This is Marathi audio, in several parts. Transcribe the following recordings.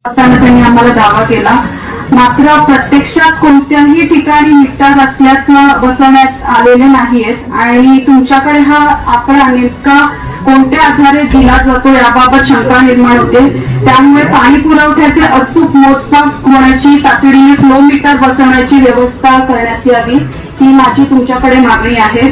असताना त्यांनी आम्हाला दावा केला. मात्र प्रत्यक्षात कोणत्याही ठिकाणी मीटर असल्याचं बसवण्यात आलेले नाहीयेत आणि तुमच्याकडे हा आकडा नेमका कोणत्या आधारे दिला जातो याबाबत शंका निर्माण होते. त्यामुळे पाणी पुरवठ्याचे अचूक मोजमाप होण्याची, तातडीने फ्लो मीटर बसवण्याची व्यवस्था करण्यात यावी, ही माझी तुमच्याकडे मागणी आहे.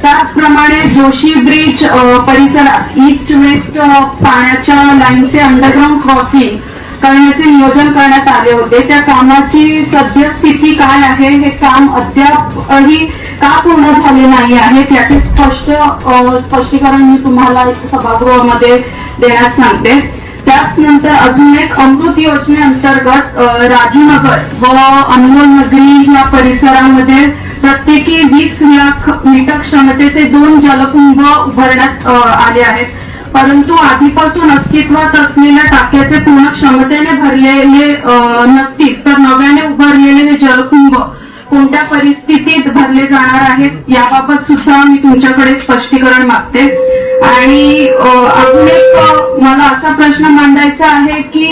त्याचप्रमाणे जोशी ब्रिज परिसरात ईस्ट वेस्ट पाण्याच्या लाईनचे अंडरग्राऊंड क्रॉसिंग करण्याचे नियोजन करण्यात आले होते. त्या कामाची सद्यस्थिती काय आहे, हे काम अद्यापही का पूर्ण झाले नाही आहे, त्याचे स्पष्टीकरण मी तुम्हाला सभागृहामध्ये देण्यास सांगते. त्याच नंतर अजून एक अमृत योजनेअंतर्गत राजूनगर व अनमोल नगरी या परिसरामध्ये प्रत्येकी 20 लाख मीटर क्षमतेचे 2 जलकुंभ उभारण्यात आले आहेत. परंतु आधीपासून अस्तित्वात असलेल्या टाक्याचे पूर्ण क्षमतेने भरलेले नसतील तर नव्याने उभारलेले हे जलकुंभ कोणत्या परिस्थितीत भरले जाणार आहेत याबाबत सुद्धा मी तुमच्याकडे स्पष्टीकरण मागते. आणि अजून एक मला असा प्रश्न मांडायचा आहे की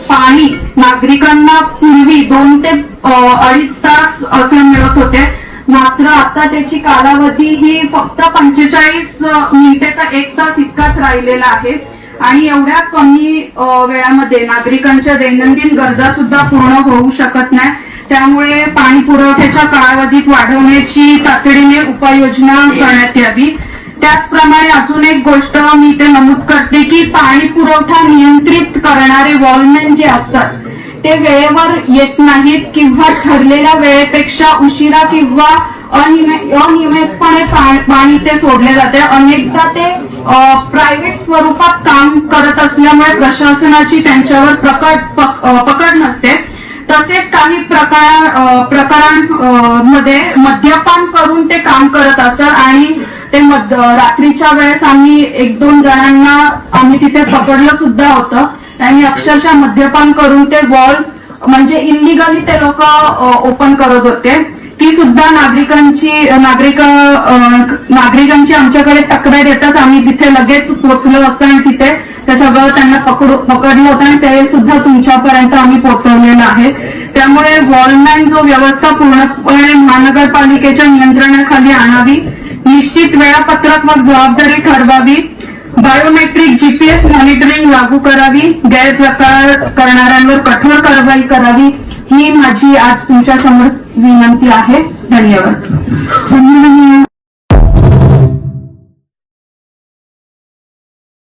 पाणी नागरिकांना पूर्वी 2 ते 2.5 तास असे मिळत होते, मात्र आता त्याची कालावधी ही फक्त 45 मिनिटे तर 1 तास इतकाच राहिलेला आहे. आणि एवढ्या कमी वेळामध्ये नागरिकांच्या दैनंदिन गरजा सुद्धा पूर्ण होऊ शकत नाही. त्यामुळे पाणी पुरवठ्याच्या कालावधीत वाढवण्याची तातडीने उपाययोजना करण्यात यावी. त्याचप्रमाणे अजून एक गोष्ट मी इथे नमूद करते की पाणी पुरवठा नियंत्रित करणारे वॉलमॅन जे असतात ते वेळेवर येत नाहीत किंवा ठरलेल्या वेळेपेक्षा उशिरा किंवा अनियमितपणे पाणी ते सोडले जाते. अनेकदा ते प्रायव्हेट स्वरूपात काम करत असल्यामुळे प्रशासनाची त्यांच्यावर पकड नसते. तसेच काही प्रकारांमध्ये मद्यपान करून ते काम करत असतात आणि ते रात्रीच्या वेळेस आम्ही 1-2 जणांना आम्ही तिथे पकडलं सुद्धा होतं. त्यांनी अक्षरशः मद्यपान करून ते वॉल म्हणजे इलिगली ते लोक ओपन करत होते. ती सुद्धा नागरिकांची आमच्याकडे तक्रार येताच आम्ही तिथे लगेच पोहोचलो असतो आणि तिथे ते सगळं त्यांना पकडलं होतं आणि ते सुद्धा तुमच्यापर्यंत आम्ही पोहोचवलेलं आहे. त्यामुळे वॉलमॅन जो व्यवस्था पूर्णपणे महानगरपालिकेच्या नियंत्रणाखाली आणावी, निश्चित वेळापत्रक व जबाबदारी ठरवावी, बायोमेट्रिक जीपीएस मॉनिटरिंग लागू करावी, गैरप्रकार करणाऱ्यांवर कठोर कारवाई करावी, ही माझी आज तुमच्या समोर विनंती आहे. धन्यवाद.